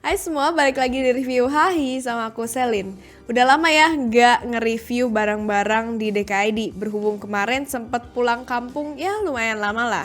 Hai semua, balik lagi di review Hahi sama aku Selin. Udah lama ya nggak nge-review barang-barang di DKID, berhubung kemarin sempet pulang kampung ya lumayan lama lah.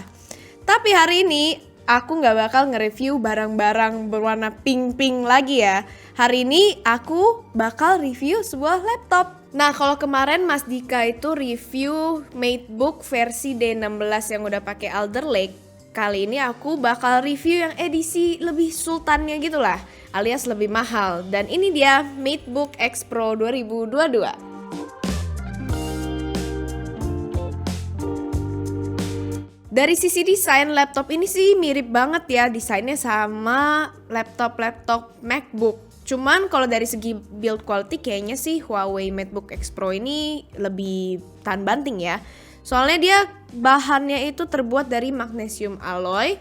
Tapi hari ini aku nggak bakal nge-review barang-barang berwarna pink-pink lagi ya. Hari ini aku bakal review sebuah laptop. Nah kalau kemarin Mas Dika itu review MateBook versi D16 yang udah pakai Alder Lake, kali ini aku bakal review yang edisi lebih sultannya gitu lah, alias lebih mahal. Dan ini dia MateBook X Pro 2022. Dari sisi desain, laptop ini sih mirip banget ya desainnya sama laptop-laptop MacBook. Cuman kalau dari segi build quality kayaknya sih Huawei MateBook X Pro ini lebih tahan banting ya. Soalnya dia bahannya itu terbuat dari magnesium alloy.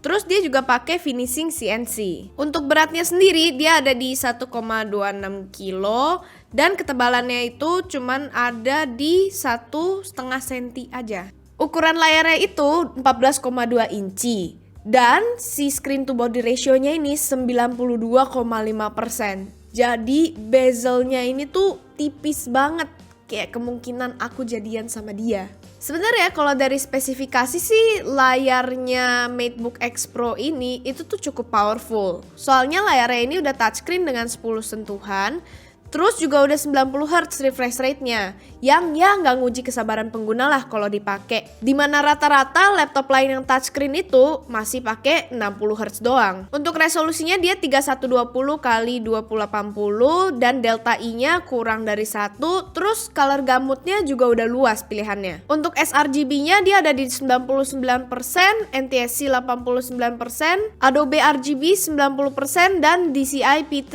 Terus dia juga pakai finishing CNC. Untuk beratnya sendiri dia ada di 1,26 kilo dan ketebalannya itu cuman ada di 1,5 cm aja. Ukuran layarnya itu 14,2 inci dan si screen to body ratio-nya ini 92,5%. Jadi bezelnya ini tuh tipis banget. Kayak kemungkinan aku jadian sama dia. Sebenarnya kalau dari spesifikasi sih layarnya MateBook X Pro ini itu tuh cukup powerful. Soalnya layarnya ini udah touchscreen dengan 10 sentuhan. Terus juga udah 90 Hz refresh rate-nya, yang ya nggak nguji kesabaran pengguna lah kalau dipakai. Dimana rata-rata laptop lain yang touchscreen itu masih pakai 60 Hz doang. Untuk resolusinya dia 3120 x 2080 dan delta I-nya kurang dari 1. Terus color gamutnya juga udah luas pilihannya. Untuk sRGB-nya dia ada di 99%, NTSC 89%, Adobe RGB 90% dan DCI P3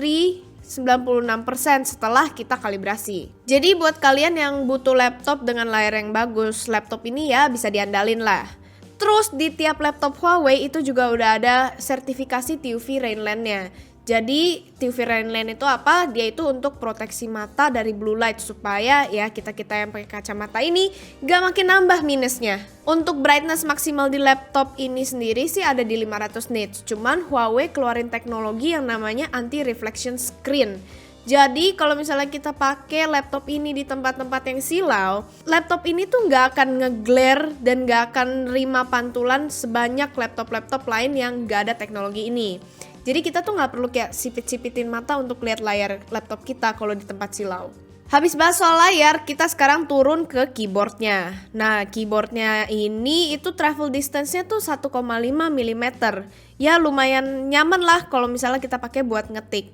96% setelah kita kalibrasi. Jadi buat kalian yang butuh laptop dengan layar yang bagus, laptop ini ya bisa diandalin lah. Terus di tiap laptop Huawei itu juga udah ada sertifikasi TUV Rainland-nya. Jadi TUV Rainland itu apa? Dia itu untuk proteksi mata dari blue light supaya ya kita-kita yang pakai kacamata ini gak makin nambah minusnya. Untuk brightness maksimal di laptop ini sendiri sih ada di 500 nits. Cuman Huawei keluarin teknologi yang namanya anti reflection screen. Jadi kalau misalnya kita pakai laptop ini di tempat-tempat yang silau, laptop ini tuh nggak akan ngeglare dan nggak akan nerima pantulan sebanyak laptop-laptop lain yang nggak ada teknologi ini. Jadi kita tuh nggak perlu kayak sipit-sipitin mata untuk lihat layar laptop kita kalau di tempat silau. Habis bahas soal layar, kita sekarang turun ke keyboardnya. Nah, keyboardnya ini itu travel distance-nya tuh 1,5 mm. Ya lumayan nyaman lah kalau misalnya kita pakai buat ngetik.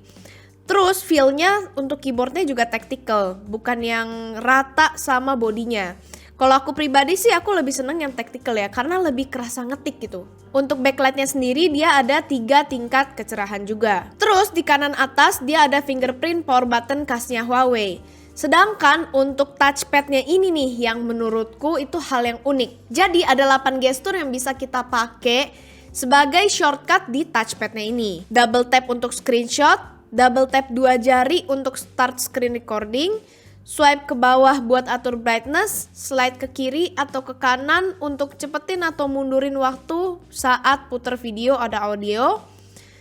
Terus feel-nya untuk keyboardnya juga tactical, bukan yang rata sama bodinya. Kalau aku pribadi sih aku lebih seneng yang tactical ya, karena lebih kerasa ngetik gitu. Untuk backlightnya sendiri dia ada 3 tingkat kecerahan juga. Terus di kanan atas dia ada fingerprint power button khasnya Huawei. Sedangkan untuk touchpadnya ini nih yang menurutku itu hal yang unik. Jadi ada 8 gestur yang bisa kita pakai sebagai shortcut di touchpadnya ini. Double tap untuk screenshot, double tap 2 jari untuk start screen recording, swipe ke bawah buat atur brightness, slide ke kiri atau ke kanan untuk cepetin atau mundurin waktu saat puter video ada audio,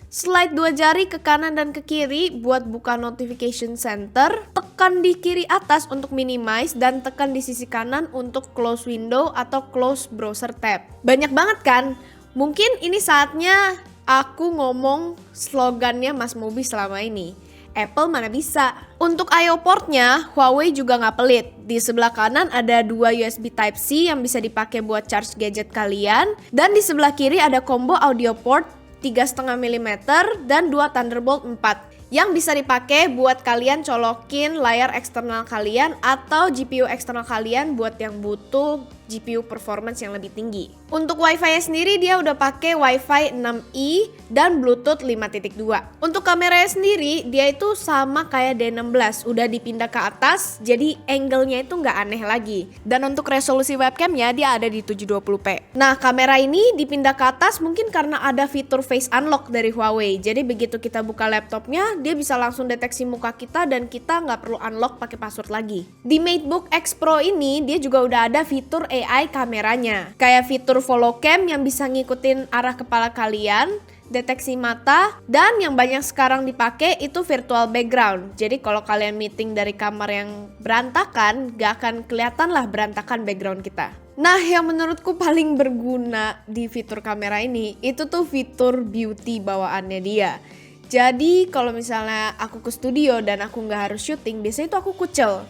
slide 2 jari ke kanan dan ke kiri buat buka notification center, tekan di kiri atas untuk minimize dan tekan di sisi kanan untuk close window atau close browser tab. Banyak banget kan? Mungkin ini saatnya aku ngomong slogannya Mas Mobi selama ini. Apple mana bisa. Untuk I/O portnya, Huawei juga nggak pelit. Di sebelah kanan ada 2 USB Type-C yang bisa dipakai buat charge gadget kalian. Dan di sebelah kiri ada combo audio port 3,5 mm dan 2 Thunderbolt 4. Yang bisa dipakai buat kalian colokin layar eksternal kalian atau GPU eksternal kalian buat yang butuh GPU performance yang lebih tinggi. Untuk Wi-Fi sendiri dia udah pakai Wi-Fi 6E dan Bluetooth 5.2. Untuk kameranya sendiri dia itu sama kayak D16, udah dipindah ke atas jadi angle-nya itu nggak aneh lagi. Dan untuk resolusi webcamnya dia ada di 720p. Nah kamera ini dipindah ke atas mungkin karena ada fitur face unlock dari Huawei. Jadi begitu kita buka laptopnya dia bisa langsung deteksi muka kita dan kita nggak perlu unlock pakai password lagi. Di MateBook X Pro ini dia juga udah ada fitur AI kameranya. Kayak fitur follow cam yang bisa ngikutin arah kepala kalian deteksi mata, dan yang banyak sekarang dipakai itu virtual background. Jadi kalau kalian meeting dari kamar yang berantakan, gak akan kelihatan lah berantakan background kita. Nah, yang menurutku paling berguna di fitur kamera ini, itu tuh fitur beauty bawaannya dia. Jadi kalau misalnya aku ke studio dan aku gak harus syuting, biasanya itu aku kucel.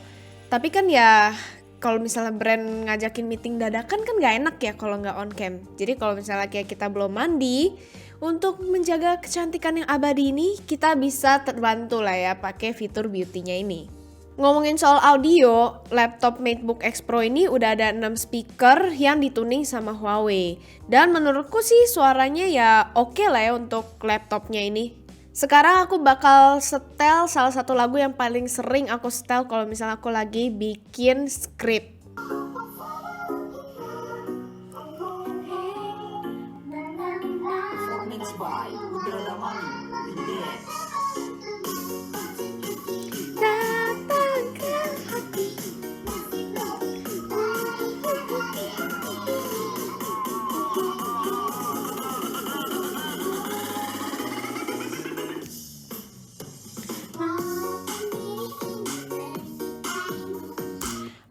Tapi kan ya kalau misalnya brand ngajakin meeting dadakan kan gak enak ya kalau gak on cam. Jadi kalau misalnya kayak kita belum mandi, untuk menjaga kecantikan yang abadi ini kita bisa terbantu lah ya pakai fitur beauty-nya ini. Ngomongin soal audio, laptop MateBook X Pro ini udah ada 6 speaker yang dituning sama Huawei. Dan menurutku sih suaranya ya oke lah ya untuk laptopnya ini. Sekarang aku bakal setel salah satu lagu yang paling sering aku setel kalau misalnya aku lagi bikin skrip.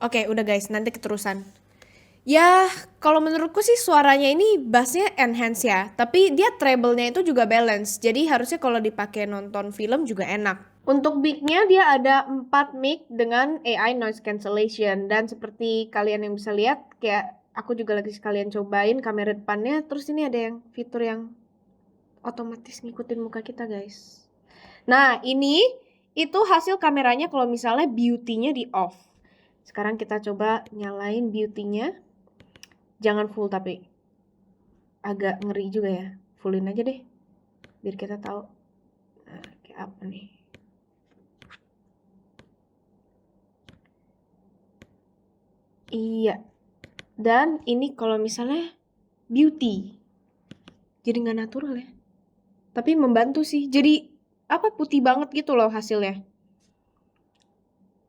Oke, udah guys, nanti keterusan. Ya, kalau menurutku sih suaranya ini bassnya enhance ya, tapi dia treble-nya itu juga balance, jadi harusnya kalau dipakai nonton film juga enak. Untuk mic-nya dia ada 4 mic dengan AI noise cancellation, dan seperti kalian yang bisa lihat, kayak aku juga lagi sekalian cobain kamera depannya, terus ini ada yang fitur yang otomatis ngikutin muka kita guys. Nah, ini itu hasil kameranya kalau misalnya beauty-nya di off. Sekarang kita coba nyalain beauty-nya. Jangan full tapi agak ngeri juga ya. Fullin aja deh. Biar kita tahu. Nah, kayak apa nih. Iya. Dan ini kalau misalnya beauty. Jadi nggak natural ya. Tapi membantu sih. Jadi putih banget gitu loh hasilnya.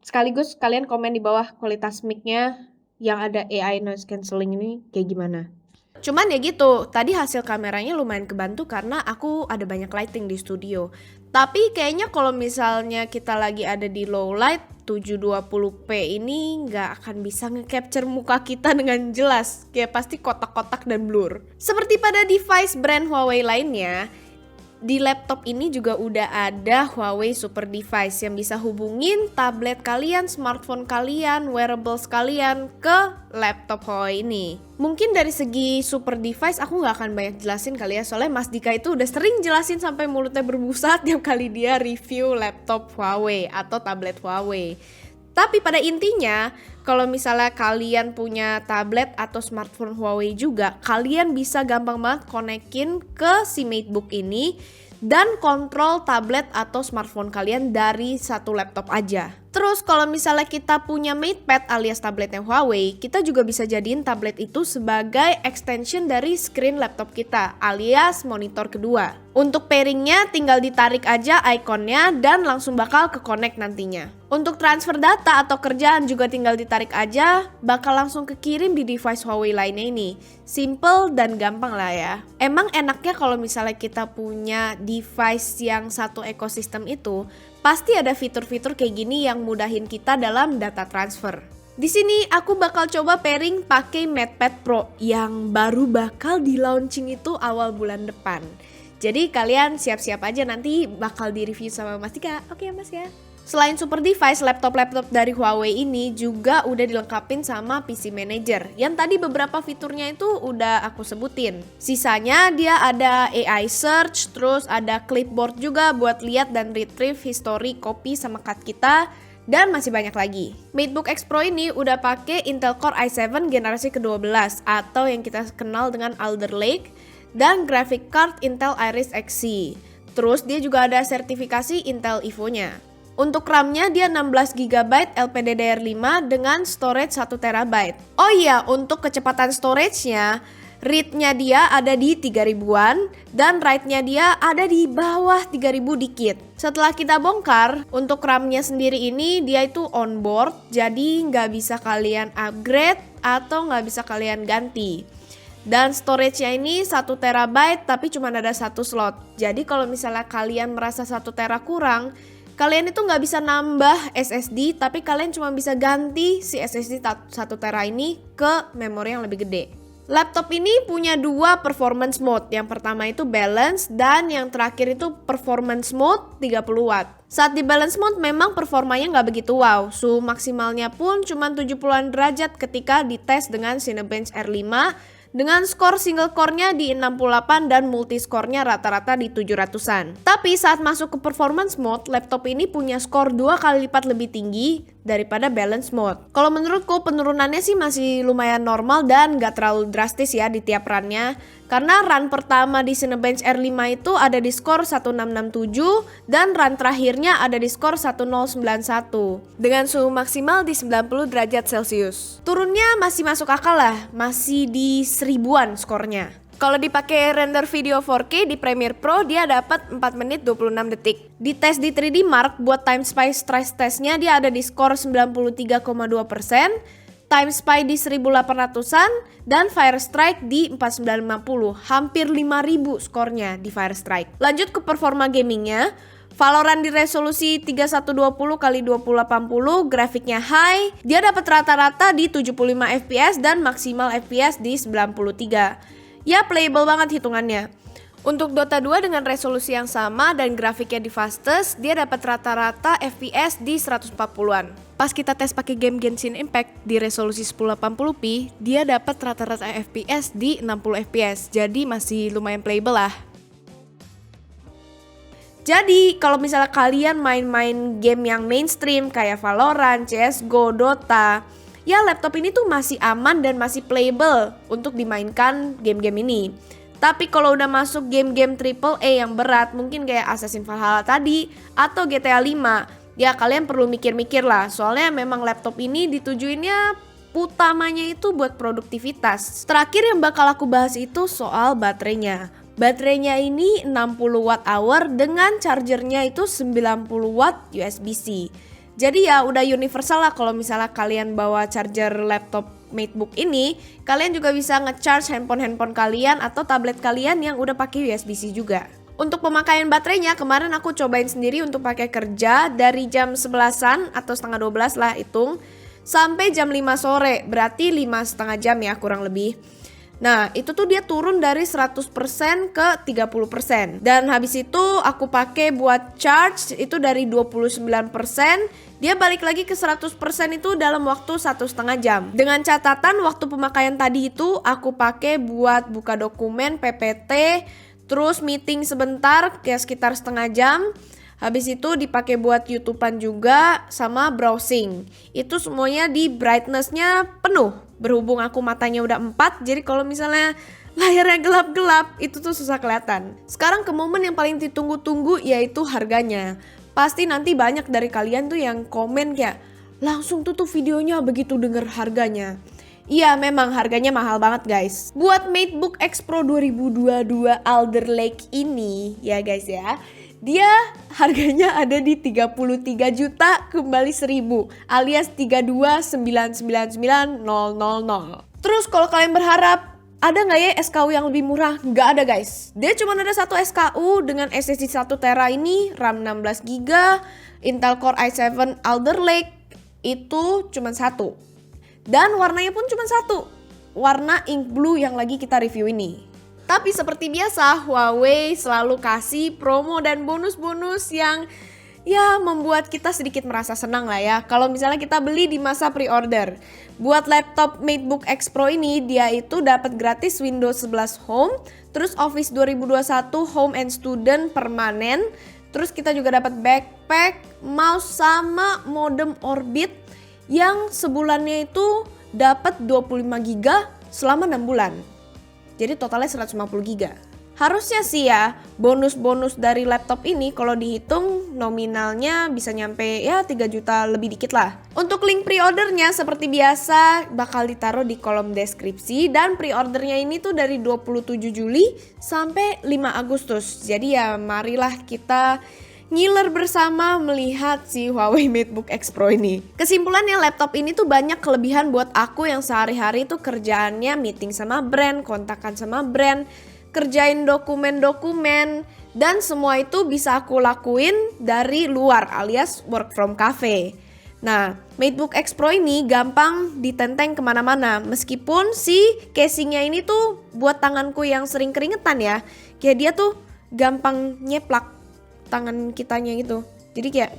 Sekaligus kalian komen di bawah kualitas mic-nya yang ada AI noise cancelling ini kayak gimana. Cuman ya gitu, tadi hasil kameranya lumayan kebantu karena aku ada banyak lighting di studio. Tapi kayaknya kalau misalnya kita lagi ada di low light 720p ini nggak akan bisa nge-capture muka kita dengan jelas. Kayak pasti kotak-kotak dan blur. Seperti pada device brand Huawei lainnya, di laptop ini juga udah ada Huawei Super Device yang bisa hubungin tablet kalian, smartphone kalian, wearables kalian ke laptop Huawei ini. Mungkin dari segi Super Device aku nggak akan banyak jelasin kali ya, soalnya Mas Dika itu udah sering jelasin sampai mulutnya berbusa tiap kali dia review laptop Huawei atau tablet Huawei. Tapi pada intinya, kalau misalnya kalian punya tablet atau smartphone Huawei juga, kalian bisa gampang banget konekin ke si MateBook ini dan kontrol tablet atau smartphone kalian dari satu laptop aja. Terus kalau misalnya kita punya MatePad alias tabletnya Huawei, kita juga bisa jadiin tablet itu sebagai extension dari screen laptop kita alias monitor kedua. Untuk pairingnya tinggal ditarik aja ikonnya dan langsung bakal ke connect nantinya. Untuk transfer data atau kerjaan juga tinggal ditarik aja, bakal langsung kekirim di device Huawei lainnya ini. Simple dan gampang lah ya. Emang enaknya kalau misalnya kita punya device yang satu ekosistem itu, pasti ada fitur-fitur kayak gini yang mudahin kita dalam data transfer. Di sini aku bakal coba pairing pakai MatePad Pro yang baru bakal di launching itu awal bulan depan. Jadi kalian siap-siap aja nanti bakal di-review sama Mas Dika. Oke Mas ya. Selain super device, laptop-laptop dari Huawei ini juga udah dilengkapin sama PC Manager yang tadi beberapa fiturnya itu udah aku sebutin. Sisanya dia ada AI search, terus ada clipboard juga buat lihat dan retrieve history copy sama cut kita, dan masih banyak lagi. MateBook X Pro ini udah pakai Intel Core i7 generasi ke-12 atau yang kita kenal dengan Alder Lake dan graphic card Intel Iris Xe. Terus dia juga ada sertifikasi Intel Evo-nya. Untuk RAM-nya dia 16GB LPDDR5 dengan storage 1TB. Oh iya, untuk kecepatan storage-nya, read-nya dia ada di 3000-an dan write-nya dia ada di bawah 3000 dikit. Setelah kita bongkar, untuk RAM-nya sendiri ini dia itu onboard, jadi nggak bisa kalian upgrade atau nggak bisa kalian ganti. Dan storage-nya ini 1 terabyte tapi cuma ada 1 slot. Jadi kalau misalnya kalian merasa 1 tera kurang, kalian itu nggak bisa nambah SSD, tapi kalian cuma bisa ganti si SSD 1 tera ini ke memori yang lebih gede. Laptop ini punya 2 performance mode. Yang pertama itu balance dan yang terakhir itu performance mode 30 watt. Saat di balance mode memang performanya nggak begitu wow. Suhu maksimalnya pun cuma 70-an derajat ketika dites dengan Cinebench R5 dengan skor single core-nya di 68 dan multi score-nya rata-rata di 700-an. Tapi saat masuk ke performance mode, laptop ini punya skor 2 kali lipat lebih tinggi daripada balance mode. Kalau menurutku penurunannya sih masih lumayan normal dan gak terlalu drastis ya di tiap run-nya. Karena run pertama di Cinebench R5 itu ada di skor 1667 dan run terakhirnya ada di skor 1091 dengan suhu maksimal di 90 derajat Celcius. Turunnya masih masuk akal lah, masih di 1000-an skornya. Kalau dipakai render video 4K di Premiere Pro dia dapat 4 menit 26 detik. Di tes di 3D Mark buat time spy stress testnya dia ada di skor 93,2%, time spy di 1800-an dan Firestrike di 4950, hampir 5000 skornya di Firestrike. Lanjut ke performa gamingnya. Valorant di resolusi 3120x2080, grafiknya high, dia dapat rata-rata di 75 fps dan maksimal fps di 93. Ya playable banget hitungannya. Untuk Dota 2 dengan resolusi yang sama dan grafiknya di fastest, dia dapat rata-rata fps di 140-an. Pas kita tes pakai game Genshin Impact di resolusi 1080p, dia dapat rata-rata fps di 60 fps. Jadi masih lumayan playable lah. Jadi kalau misalnya kalian main-main game yang mainstream kayak Valorant, CSGO, Dota, ya laptop ini tuh masih aman dan masih playable untuk dimainkan game-game ini. Tapi kalau udah masuk game-game AAA yang berat, mungkin kayak Assassin's Valhalla tadi atau GTA 5, ya kalian perlu mikir-mikir lah. Soalnya memang laptop ini ditujuinnya utamanya itu buat produktivitas. Terakhir yang bakal aku bahas itu soal baterainya. Baterainya ini 60 watt hour dengan chargernya itu 90 watt USB-C. Jadi ya udah universal lah kalau misalnya kalian bawa charger laptop MateBook ini, kalian juga bisa ngecharge handphone kalian atau tablet kalian yang udah pakai USB-C juga. Untuk pemakaian baterainya kemarin aku cobain sendiri untuk pakai kerja dari jam 11-an atau setengah 12 lah hitung sampai jam 5 sore, berarti 5,5 jam ya kurang lebih. Nah itu tuh dia turun dari 100% ke 30%. Dan habis itu aku pakai buat charge itu dari 29%, dia balik lagi ke 100% itu dalam waktu 1,5 jam. Dengan catatan waktu pemakaian tadi itu aku pakai buat buka dokumen PPT, terus meeting sebentar kayak sekitar setengah jam. Habis itu dipakai buat YouTubean juga sama browsing. Itu semuanya di brightness-nya penuh. Berhubung aku matanya udah 4, jadi kalau misalnya layarnya gelap-gelap itu tuh susah kelihatan. Sekarang ke momen yang paling ditunggu-tunggu yaitu harganya. Pasti nanti banyak dari kalian tuh yang komen kayak langsung tutup videonya begitu denger harganya. Iya memang harganya mahal banget guys. Buat MateBook X Pro 2022 Alder Lake ini ya guys ya, dia harganya ada di 33 juta kembali 1000 alias 32.999.000. Terus kalau kalian berharap ada nggak ya SKU yang lebih murah? Nggak ada guys. Dia cuma ada satu SKU dengan SSD 1 tera ini, RAM 16GB, Intel Core i7 Alder Lake itu cuma satu. Dan warnanya pun cuma satu, warna ink blue yang lagi kita review ini. Tapi seperti biasa, Huawei selalu kasih promo dan bonus-bonus yang ya membuat kita sedikit merasa senang lah ya. Kalau misalnya kita beli di masa pre-order. Buat laptop MateBook X Pro ini, dia itu dapat gratis Windows 11 Home, terus Office 2021 Home and Student permanen, terus kita juga dapat backpack, mouse sama modem Orbit yang sebulannya itu dapat 25GB selama 6 bulan. Jadi totalnya 150GB. Harusnya sih ya bonus-bonus dari laptop ini kalau dihitung nominalnya bisa nyampe ya 3 juta lebih dikit lah. Untuk link pre-ordernya seperti biasa bakal ditaruh di kolom deskripsi dan pre-ordernya ini tuh dari 27 Juli sampai 5 Agustus. Jadi ya marilah kita ngiler bersama melihat si Huawei MateBook X Pro ini. Kesimpulannya, laptop ini tuh banyak kelebihan buat aku yang sehari-hari tuh kerjaannya meeting sama brand, kontakan sama brand, kerjain dokumen-dokumen, dan semua itu bisa aku lakuin dari luar alias work from cafe. Nah, MateBook X Pro ini gampang ditenteng kemana-mana. Meskipun si casingnya ini tuh buat tanganku yang sering keringetan ya. Kayak dia tuh gampang nyeplak tangan kitanya gitu. Jadi kayak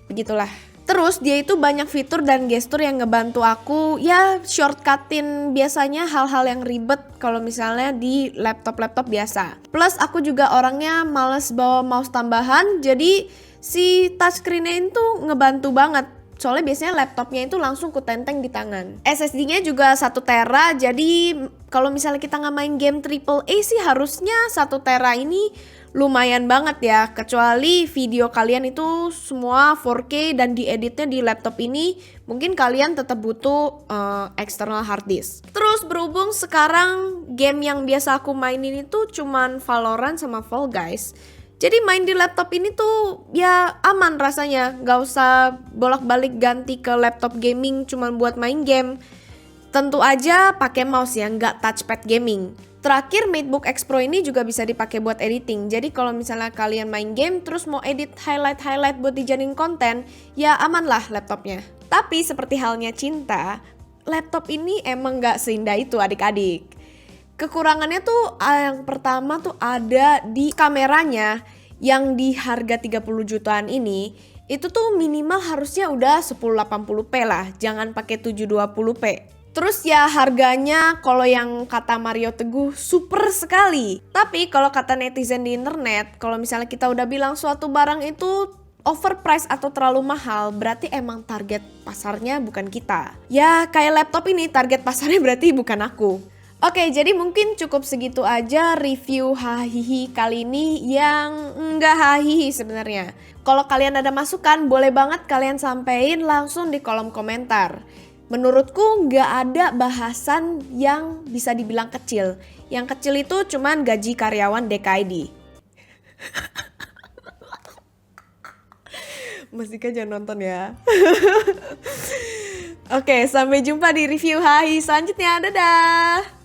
begitulah. Terus dia itu banyak fitur dan gestur yang ngebantu aku ya shortcutin biasanya hal-hal yang ribet kalau misalnya di laptop-laptop biasa. Plus aku juga orangnya males bawa mouse tambahan, jadi si touchscreen-nya itu ngebantu banget. Soalnya biasanya laptopnya itu langsung kutenteng di tangan. SSD-nya juga 1 tera, jadi kalau misalnya kita nggak main game AAA sih harusnya 1 tera ini lumayan banget ya. Kecuali video kalian itu semua 4K dan dieditnya di laptop ini, mungkin kalian tetap butuh external hard disk. Terus berhubung sekarang game yang biasa aku mainin itu cuman Valorant sama Fall Guys, jadi main di laptop ini tuh ya aman rasanya, gak usah bolak-balik ganti ke laptop gaming cuman buat main game. Tentu aja pakai mouse ya, nggak touchpad gaming. Terakhir, MateBook X Pro ini juga bisa dipakai buat editing. Jadi kalau misalnya kalian main game terus mau edit highlight buat dijadiin konten, ya aman lah laptopnya. Tapi seperti halnya cinta, laptop ini emang nggak seindah itu adik-adik. Kekurangannya tuh yang pertama tuh ada di kameranya yang di harga 30 jutaan ini. Itu tuh minimal harusnya udah 1080p lah, jangan pakai 720p. Terus ya harganya kalau yang kata Mario Teguh super sekali. Tapi kalau kata netizen di internet, kalau misalnya kita udah bilang suatu barang itu overpriced atau terlalu mahal, berarti emang target pasarnya bukan kita. Ya kayak laptop ini target pasarnya berarti bukan aku. Oke, jadi mungkin cukup segitu aja review hahihi kali ini yang enggak hahihi sebenarnya. Kalau kalian ada masukan, boleh banget kalian sampein langsung di kolom komentar. Menurutku nggak ada bahasan yang bisa dibilang kecil. Yang kecil itu cuman gaji karyawan DKID. Masih jangan nonton ya. Oke, sampai jumpa di review hahihi selanjutnya. Dadah!